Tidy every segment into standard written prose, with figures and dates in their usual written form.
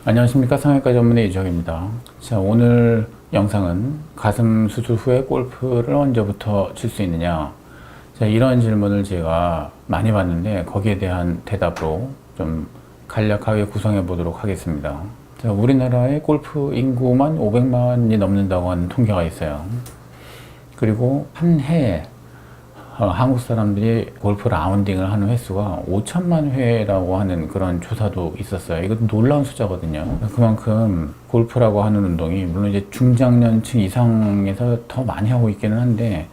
안녕하십니까, 성형외과 전문의 이주혁입니다. 자, 오늘 영상은 가슴 수술 후에 골프를 언제부터 칠 수 있느냐, 자, 이런 질문을 제가 많이 받는데 거기에 대한 대답으로 좀 간략하게 구성해 보도록 하겠습니다. 자, 우리나라의 골프 인구만 500만이 넘는다고 하는 통계가 있어요. 그리고 한 해에 한국 사람들이 골프 라운딩을 하는 횟수가 5천만 회라고 하는 그런 조사도 있었어요. 이것도 놀라운 숫자거든요. 그만큼 골프라고 하는 운동이 물론 이제 중장년층 이상에서 더 많이 하고 있기는 한데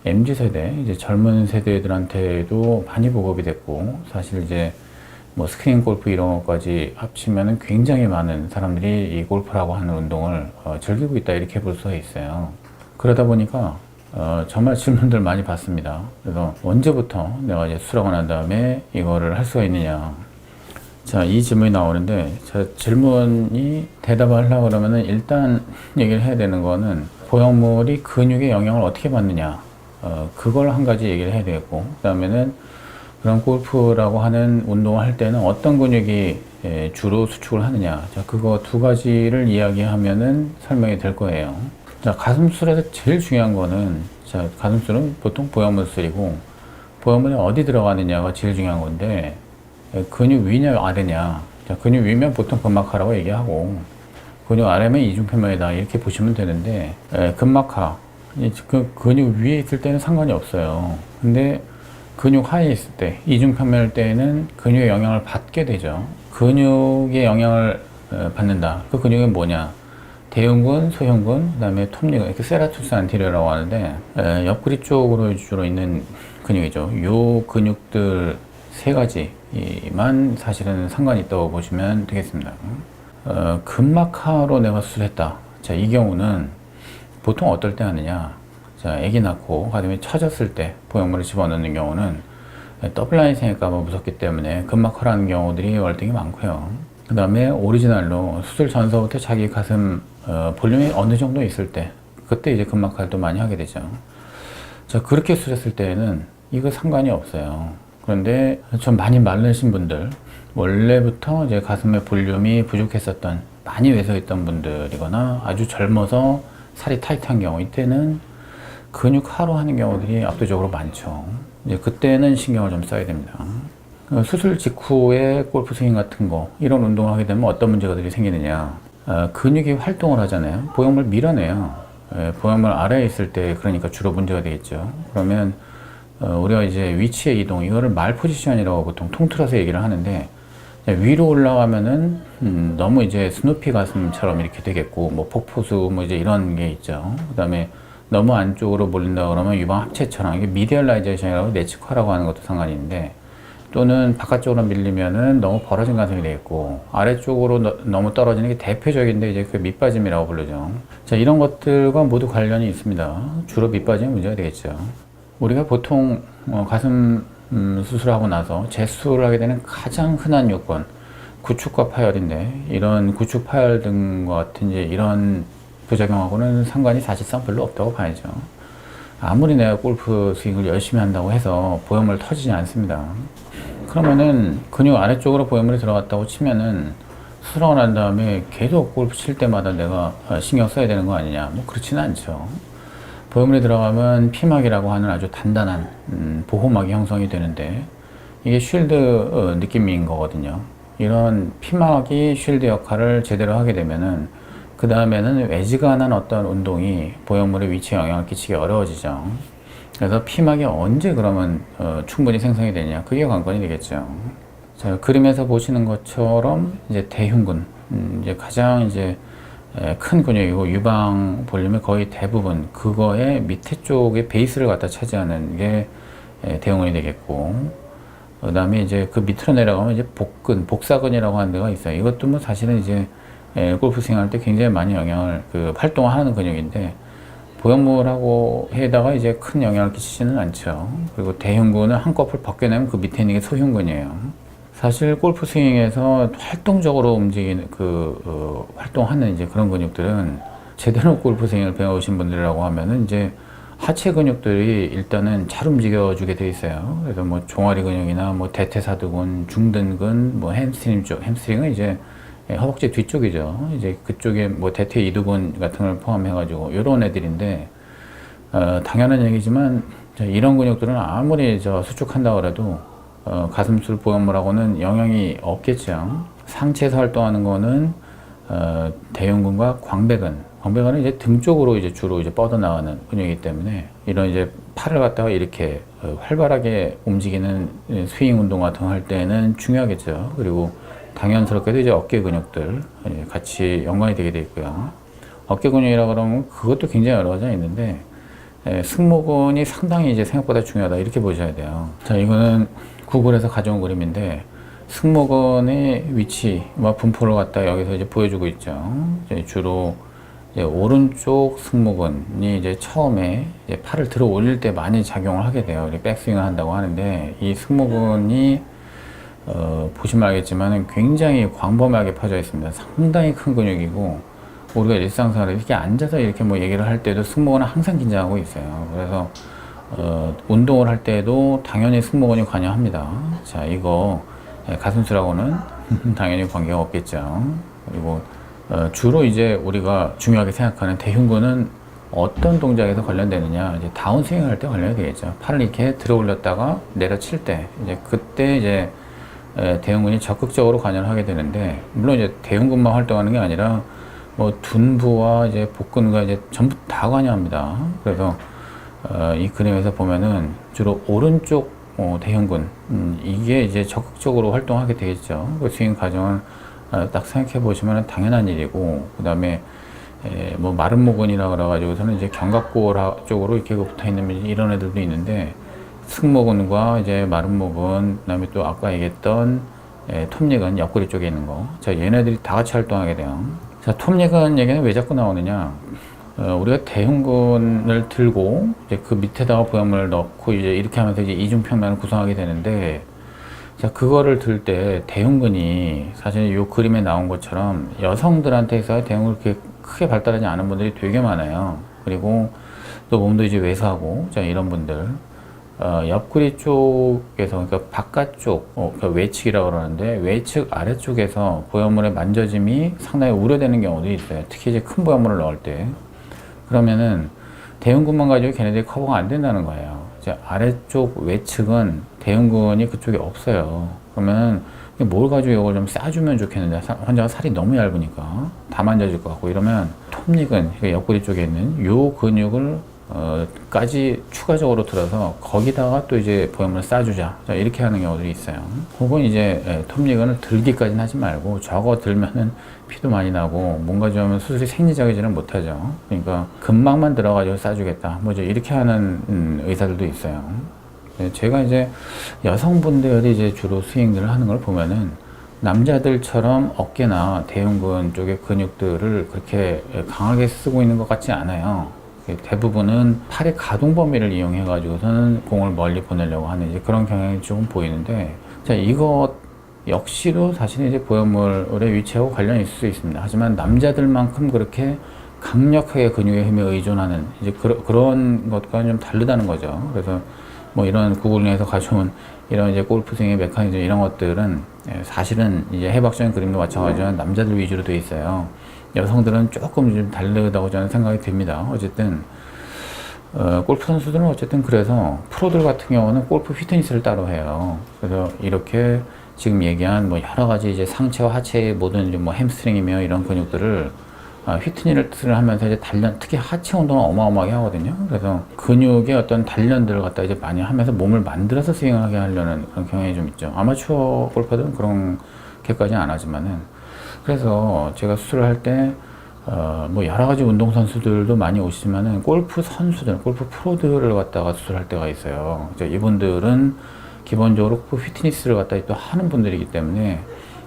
MZ세대, 이제 젊은 세대들한테도 많이 보급이 됐고, 사실 이제 뭐 스크린 골프 이런 것까지 합치면 굉장히 많은 사람들이 이 골프라고 하는 운동을 즐기고 있다, 이렇게 볼 수가 있어요. 그러다 보니까 정말 질문들 많이 받습니다. 그래서 언제부터 내가 이제 수술하고 난 다음에 이거를 할 수가 있느냐. 자, 이 질문이 나오는데, 자, 질문이 대답을 하려고 그러면은 일단 얘기를 해야 되는 거는 보형물이 근육에 영향을 어떻게 받느냐. 그걸 한 가지 얘기를 해야 되겠고, 그 다음에는 그런 골프라고 하는 운동을 할 때는 어떤 근육이 주로 수축을 하느냐. 자, 그거 두 가지를 이야기하면은 설명이 될 거예요. 자, 가슴술에서 제일 중요한 거는, 자, 가슴술은 보통 보형물 술이고, 보형물이 어디 들어가느냐가 제일 중요한 건데, 근육 위냐 아래냐. 자, 근육 위면 보통 근막하라고 얘기하고, 근육 아래면 이중표면이다, 이렇게 보시면 되는데, 근막하, 그 근육 위에 있을 때는 상관이 없어요. 근데 근육 하에 있을 때, 이중표면일 때는 근육의 영향을 받게 되죠. 근육의 영향을 받는다. 그 근육은 뭐냐? 대흉근, 소흉근, 그 다음에 톱니근, 이렇게 세라투스 안테리어라고 하는데, 옆구리 쪽으로 주로 있는 근육이죠. 요 근육들 세 가지만 사실은 상관이 있다고 보시면 되겠습니다. 근막하로 내가 수술했다. 자, 이 경우는 보통 어떨 때 하느냐. 자, 아기 낳고 가슴이 처졌을 때 보형물을 집어넣는 경우는 더블라인 생길까 봐 무섭기 때문에 근막하라는 경우들이 월등히 많고요. 그 다음에 오리지널로 수술 전서부터 자기 가슴 볼륨이 어느 정도 있을 때, 그때 이제 근막하를 많이 하게 되죠. 자, 그렇게 수술했을 때는 이거 상관이 없어요. 그런데 좀 많이 마르신 분들, 원래부터 이제 가슴의 볼륨이 부족했었던, 많이 왜소했던 분들이거나 아주 젊어서 살이 타이트한 경우, 이때는 근육 하로 하는 경우들이 압도적으로 많죠. 이제 그때는 신경을 좀 써야 됩니다. 수술 직후에 골프 스윙 같은 거, 이런 운동을 하게 되면 어떤 문제가 생기느냐. 근육이 활동을 하잖아요. 보형물 밀어내요. 보형물 아래에 있을 때, 그러니까 주로 문제가 되겠죠. 그러면 우리가 이제 위치의 이동, 이거를 말 포지션이라고 보통 통틀어서 얘기를 하는데, 위로 올라가면은 너무 이제 스누피 가슴처럼 이렇게 되겠고, 뭐 폭포수 뭐 이제 이런 게 있죠. 그 다음에 너무 안쪽으로 몰린다 그러면 유방 합체처럼, 이게 미디얼라이제이션이라고 내측화라고 하는 것도 상관이 있는데, 또는 바깥쪽으로 밀리면은 너무 벌어진 가슴이 되겠고, 아래쪽으로 너무 떨어지는 게 대표적인데 이제 그 밑빠짐이라고 부르죠. 자, 이런 것들과 모두 관련이 있습니다. 주로 밑빠짐이 문제가 되겠죠. 우리가 보통 가슴 수술하고 나서 재수술을 하게 되는 가장 흔한 요건, 구축과 파열인데, 이런 구축 파열 등과 같은 이제 이런 부작용하고는 상관이 사실상 별로 없다고 봐야죠. 아무리 내가 골프 스윙을 열심히 한다고 해서 보형물 터지지 않습니다. 그러면은 근육 아래쪽으로 보형물이 들어갔다고 치면은 수술하고 난 다음에 계속 골프 칠 때마다 내가 신경 써야 되는 거 아니냐? 뭐 그렇지는 않죠. 보형물이 들어가면 피막이라고 하는 아주 단단한 보호막이 형성이 되는데, 이게 쉴드 느낌인 거거든요. 이런 피막이 쉴드 역할을 제대로 하게 되면은 그 다음에는 외지간한 어떤 운동이 보형물의 위치에 영향을 끼치기 어려워지죠. 그래서 피막이 언제 그러면 충분히 생성이 되냐, 그게 관건이 되겠죠. 자, 그림에서 보시는 것처럼 이제 대흉근, 이제 가장 이제 큰 근육이고 유방 볼륨의 거의 대부분, 그거의 밑에 쪽에 베이스를 갖다 차지하는 게 대흉근이 되겠고, 그 다음에 이제 그 밑으로 내려가면 이제 복근, 복사근이라고 하는 데가 있어요. 이것도 뭐 사실은 이제 골프 스윙 할 때 굉장히 많이 영향을, 활동을 하는 근육인데, 보형물하고 해다가 이제 큰 영향을 끼치지는 않죠. 그리고 대흉근을 한꺼풀 벗겨내면 그 밑에 있는 게 소흉근이에요. 사실 골프 스윙에서 활동적으로 움직이는 활동하는 이제 그런 근육들은, 제대로 골프 스윙을 배워오신 분들이라고 하면은 이제 하체 근육들이 일단은 잘 움직여주게 돼 있어요. 그래서 뭐 종아리 근육이나 뭐 대퇴사두근, 중둔근, 뭐 햄스트링 쪽, 햄스트링은 이제 허벅지 뒤쪽이죠. 이제 그쪽에 뭐 대퇴 이두근 같은 걸 포함해가지고 이런 애들인데 당연한 얘기지만 이런 근육들은 아무리 수축한다고 해도 가슴술 보형물하고는 영향이 없겠죠. 상체에서 활동하는 거는 대흉근과 광배근은 이제 등 쪽으로 이제 주로 이제 뻗어나가는 근육이기 때문에 이런 이제 팔을 갖다가 이렇게 활발하게 움직이는 스윙 운동 같은 거 할 때는 중요하겠죠. 그리고 당연스럽게도 이제 어깨 근육들 같이 연관이 되게 돼 있고요. 어깨 근육이라 그러면 그것도 굉장히 여러 가지가 있는데 승모근이 상당히 이제 생각보다 중요하다 이렇게 보셔야 돼요. 자, 이거는 구글에서 가져온 그림인데 승모근의 위치와 분포를 갖다 여기서 이제 보여주고 있죠. 이제 주로 이제 오른쪽 승모근이 이제 처음에 이제 팔을 들어 올릴 때 많이 작용을 하게 돼요. 백스윙을 한다고 하는데 이 승모근이 보시면 알겠지만 굉장히 광범위하게 퍼져 있습니다. 상당히 큰 근육이고 우리가 일상생활에 이렇게 앉아서 이렇게 뭐 얘기를 할 때도 승모근은 항상 긴장하고 있어요. 그래서 운동을 할 때도 당연히 승모근이 관여합니다. 자, 이거 가슴술하고는 당연히 관계가 없겠죠. 그리고 주로 이제 우리가 중요하게 생각하는 대흉근은 어떤 동작에서 관련되느냐, 이제 다운스윙 할 때 관련이 되겠죠. 팔을 이렇게 들어 올렸다가 내려칠 때, 이제 그때 이제 대흉근이 적극적으로 관여를 하게 되는데, 물론 이제 대흉근만 활동하는 게 아니라 뭐 둔부와 이제 복근과 이제 전부 다 관여합니다. 그래서 이 그림에서 보면은 주로 오른쪽 대흉근 이게 이제 적극적으로 활동하게 되겠죠. 그 스윙 과정을 딱 생각해 보시면 당연한 일이고, 그 다음에 뭐 마른 모근이라 그래가지고서는 이제 견갑골 쪽으로 이렇게 붙어 있는 이런 애들도 있는데, 승모근과 이제 마른 모근, 그 다음에 또 아까 얘기했던 톱니근 옆구리 쪽에 있는 거, 자, 얘네들이 다 같이 활동하게 돼요. 자, 톱니근 얘기는 왜 자꾸 나오느냐? 우리가 대흉근을 들고 이제 그 밑에다가 보형물을 넣고 이제 이렇게 하면서 이제 이중평면을 구성하게 되는데, 자, 그거를 들 때 대흉근이 사실 이 그림에 나온 것처럼 여성들한테 있어서 대흉근이 그렇게 크게 발달하지 않은 분들이 되게 많아요. 그리고 또 몸도 이제 왜소하고, 자, 이런 분들 옆구리 쪽에서, 그러니까 바깥쪽, 그러니까 외측이라고 그러는데 외측 아래쪽에서 보형물의 만져짐이 상당히 우려되는 경우도 있어요. 특히 이제 큰 보형물을 넣을 때. 그러면은 대흉근만 가지고 걔네들이 커버가 안 된다는 거예요. 이제 아래쪽 외측은 대흉근이 그쪽에 없어요. 그러면 뭘 가지고 이걸 좀 싸주면 좋겠는데, 환자가 살이 너무 얇으니까 다 만져질 것 같고 이러면 톱니근, 그러니까 옆구리 쪽에 있는 요 근육을 까지 추가적으로 들어서 거기다가 또 이제 보형물을 싸주자, 자, 이렇게 하는 경우들이 있어요. 혹은 이제 톱니근을 들기까지는 하지 말고 저거 들면은 피도 많이 나고 뭔가 좀 하면 수술이 생리적이지는 못하죠. 그러니까 근막만 들어가지고 싸주겠다, 뭐죠, 이렇게 하는 의사들도 있어요. 제가 이제 여성분들이 이제 주로 스윙들을 하는 걸 보면은 남자들처럼 어깨나 대흉근 쪽의 근육들을 그렇게 강하게 쓰고 있는 것 같지 않아요. 대부분은 팔의 가동 범위를 이용해 가지고서는 공을 멀리 보내려고 하는 이제 그런 경향이 조금 보이는데, 자, 이것 역시도 사실은 이제 보형물의 위치하고 관련이 있을 수 있습니다. 하지만 남자들만큼 그렇게 강력하게 근육의 힘에 의존하는 이제 그런 것과는 좀 다르다는 거죠. 그래서 뭐 이런 구글링에서 가져온 이런 이제 골프 스윙의 메커니즘 이런 것들은 사실은 이제 해박적인 그림도 마찬가지로 남자들 위주로 되어 있어요. 여성들은 조금 좀 다르다고 저는 생각이 듭니다. 어쨌든 골프 선수들은 어쨌든 그래서 프로들 같은 경우는 골프 피트니스를 따로 해요. 그래서 이렇게 지금 얘기한 뭐 여러 가지 이제 상체와 하체의 모든 이제 뭐 햄스트링이며 이런 근육들을 피트니스를 하면서 이제 단련, 특히 하체 운동은 어마어마하게 하거든요. 그래서 근육의 어떤 단련들을 갖다 이제 많이 하면서 몸을 만들어서 스윙하게 하려는 그런 경향이 좀 있죠. 아마추어 골퍼들은 그렇게까지는 안 하지만은. 그래서 제가 수술을 할 때, 뭐 여러 가지 운동 선수들도 많이 오시지만은 골프 선수들, 골프 프로들을 갖다가 수술할 때가 있어요. 이제 이분들은 기본적으로 골프 피트니스를 갖다 또 하는 분들이기 때문에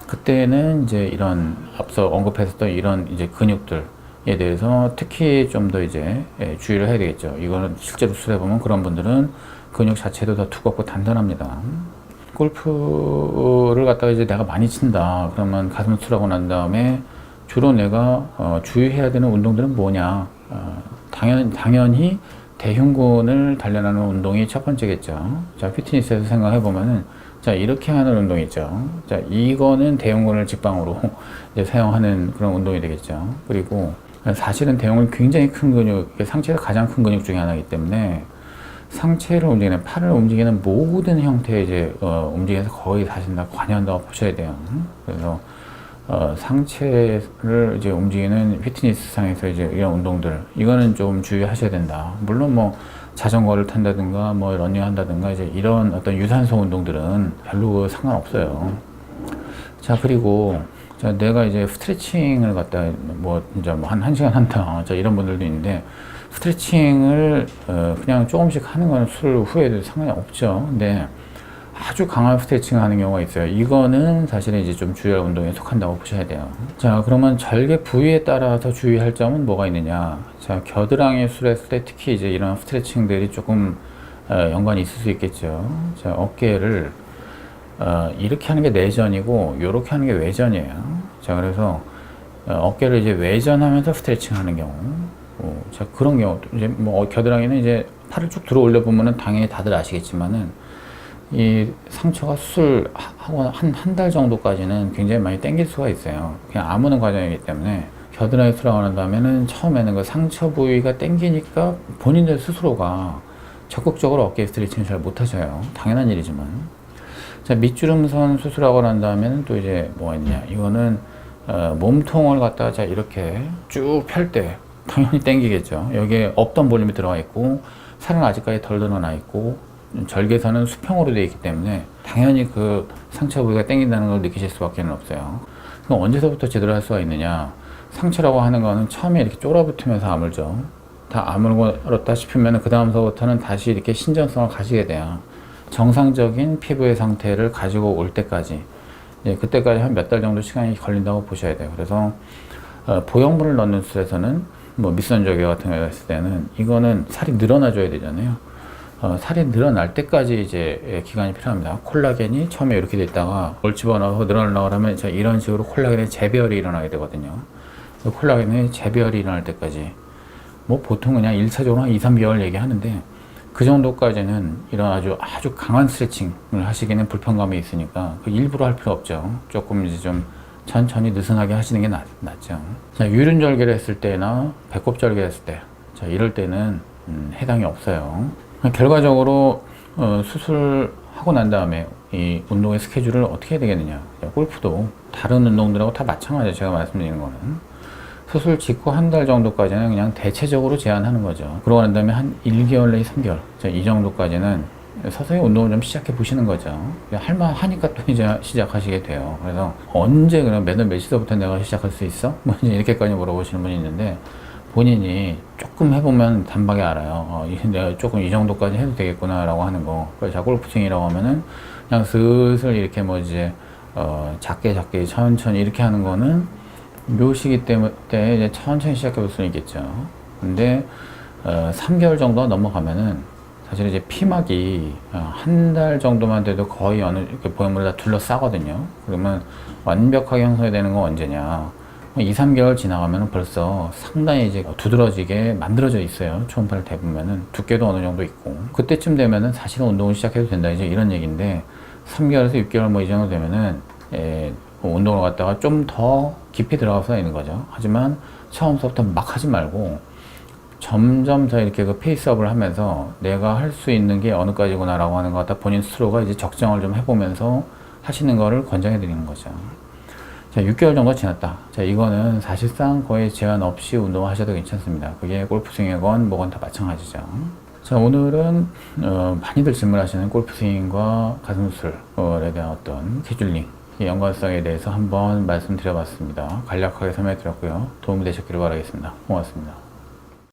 그때는 이제 이런 앞서 언급했었던 이런 이제 근육들에 대해서 특히 좀 더 이제 주의를 해야 되겠죠. 이거는 실제로 수술해보면 그런 분들은 근육 자체도 더 두껍고 단단합니다. 골프를 갖다가 이제 내가 많이 친다. 그러면 가슴 수술하고 난 다음에 주로 내가 주의해야 되는 운동들은 뭐냐. 당연히 대흉근을 단련하는 운동이 첫 번째겠죠. 자, 피트니스에서 생각해 보면은, 자, 이렇게 하는 운동 있죠. 자, 이거는 대흉근을 직방으로 이제 사용하는 그런 운동이 되겠죠. 그리고 사실은 대흉근 굉장히 큰 근육, 상체가 가장 큰 근육 중에 하나이기 때문에 상체를 움직이는, 팔을 움직이는 모든 형태의 이제 움직임에서 거의 사실 다 관여한다고 보셔야 돼요. 그래서 상체를 이제 움직이는 피트니스 상에서 이제 이런 운동들, 이거는 좀 주의하셔야 된다. 물론 뭐 자전거를 탄다든가 뭐 러닝 한다든가 이제 이런 어떤 유산소 운동들은 별로 상관없어요. 자, 그리고 자, 내가 이제 스트레칭을 갖다 뭐 이제 뭐 한 1시간 한다. 자, 이런 분들도 있는데 스트레칭을 그냥 조금씩 하는 거는 술 후에도 상관이 없죠. 근데 아주 강한 스트레칭을 하는 경우가 있어요. 이거는 사실은 이제 좀 주의할 운동에 속한다고 보셔야 돼요. 자, 그러면 절개 부위에 따라서 주의할 점은 뭐가 있느냐? 자, 겨드랑이 술했을 때 특히 이제 이런 스트레칭들이 조금 연관이 있을 수 있겠죠. 자, 어깨를 이렇게 하는 게 내전이고 이렇게 하는 게 외전이에요. 자, 그래서 어깨를 이제 외전하면서 스트레칭 하는 경우, 자, 그런 경우 이제 뭐 겨드랑이는 이제 팔을 쭉 들어 올려 보면은 당연히 다들 아시겠지만은 이 상처가 수술하고 한 달 정도까지는 굉장히 많이 땡길 수가 있어요. 그냥 아무는 과정이기 때문에 겨드랑이 수술하고 난 다음에는 처음에는 그 상처 부위가 땡기니까 본인들 스스로가 적극적으로 어깨 스트레칭을 잘 못하셔요. 당연한 일이지만. 자, 밑주름선 수술하고 난 다음에는 또 이제 뭐가 있냐. 이거는 몸통을 갖다가 자 이렇게 쭉 펼 때 당연히 땡기겠죠. 여기에 없던 볼륨이 들어가 있고 살은 아직까지 덜 드러나 있고 절개선은 수평으로 되어 있기 때문에 당연히 그 상처 부위가 땡긴다는 걸 느끼실 수밖에 없어요. 그럼 언제서부터 제대로 할 수가 있느냐? 상처라고 하는 거는 처음에 이렇게 쫄아붙으면서 아물죠. 다 아물었다 싶으면 그 다음서부터는 다시 이렇게 신전성을 가지게 돼요. 정상적인 피부의 상태를 가지고 올 때까지, 그때까지 한 몇 달 정도 시간이 걸린다고 보셔야 돼요. 그래서 보형물을 넣는 수술에서는 뭐 밑선 절개 같은 거 했을 때는 이거는 살이 늘어나줘야 되잖아요. 살이 늘어날 때까지 이제 기간이 필요합니다. 콜라겐이 처음에 이렇게 됐다가 뭘 집어넣어서 늘어나려고 하면 이런 식으로 콜라겐의 재배열이 일어나게 되거든요. 콜라겐의 재배열이 일어날 때까지 뭐 보통 그냥 1차적으로 한 2, 3개월 얘기하는데 그 정도까지는 이런 아주 강한 스트레칭을 하시기에는 불편감이 있으니까 그 일부러 할 필요 없죠. 조금 이제 좀 천천히 느슨하게 하시는 게 낫죠. 자, 유륜절개를 했을 때나 배꼽절개를 했을 때, 자, 이럴 때는 해당이 없어요. 결과적으로 수술하고 난 다음에 이 운동의 스케줄을 어떻게 해야 되겠느냐. 골프도 다른 운동들하고 다 마찬가지예요. 제가 말씀드리는 거는 수술 직후 한 달 정도까지는 그냥 대체적으로 제한하는 거죠. 그러고 난 다음에 한 1개월 내지 3개월, 자, 이 정도까지는 서서히 운동을 좀 시작해 보시는 거죠. 할만하니까 또 이제 시작하시게 돼요. 그래서 언제 그럼 몇 시서부터 내가 시작할 수 있어? 뭐 이제 이렇게까지 물어보시는 분이 있는데 본인이 조금 해보면 단박에 알아요. 내가 조금 이 정도까지 해도 되겠구나 라고 하는 거. 그래서 골프스윙이라고 하면은 그냥 슬슬 이렇게 뭐 이제 작게 천천히 이렇게 하는 거는 묘시기 때문에 이제 천천히 시작해 볼 수는 있겠죠. 근데 3개월 정도 넘어가면은 사실 이제 피막이 한 달 정도만 돼도 거의 어느 이렇게 보형물을 다 둘러싸거든요. 그러면 완벽하게 형성이 되는 건 언제냐? 2, 3개월 지나가면 벌써 상당히 이제 두드러지게 만들어져 있어요. 초음파를 대보면은 두께도 어느 정도 있고 그때쯤 되면은 사실은 운동을 시작해도 된다 이제 이런 얘기인데 3개월에서 6개월 뭐 이 정도 되면은 운동을 갖다가 좀 더 깊이 들어가서 있는 거죠. 하지만 처음부터 막 하지 말고 점점 더 이렇게 그 페이스업을 하면서 내가 할 수 있는 게 어느까지구나 라고 하는 것 같다 본인 스스로가 이제 적정을 좀 해보면서 하시는 거를 권장해 드리는 거죠. 자, 6개월 정도 지났다. 자, 이거는 사실상 거의 제한 없이 운동하셔도 괜찮습니다. 그게 골프스윙이건 뭐건 다 마찬가지죠. 자, 오늘은 많이들 질문하시는 골프스윙과 가슴술에 대한 어떤 스케줄링 연관성에 대해서 한번 말씀드려봤습니다. 간략하게 설명해 드렸고요. 도움이 되셨기를 바라겠습니다. 고맙습니다.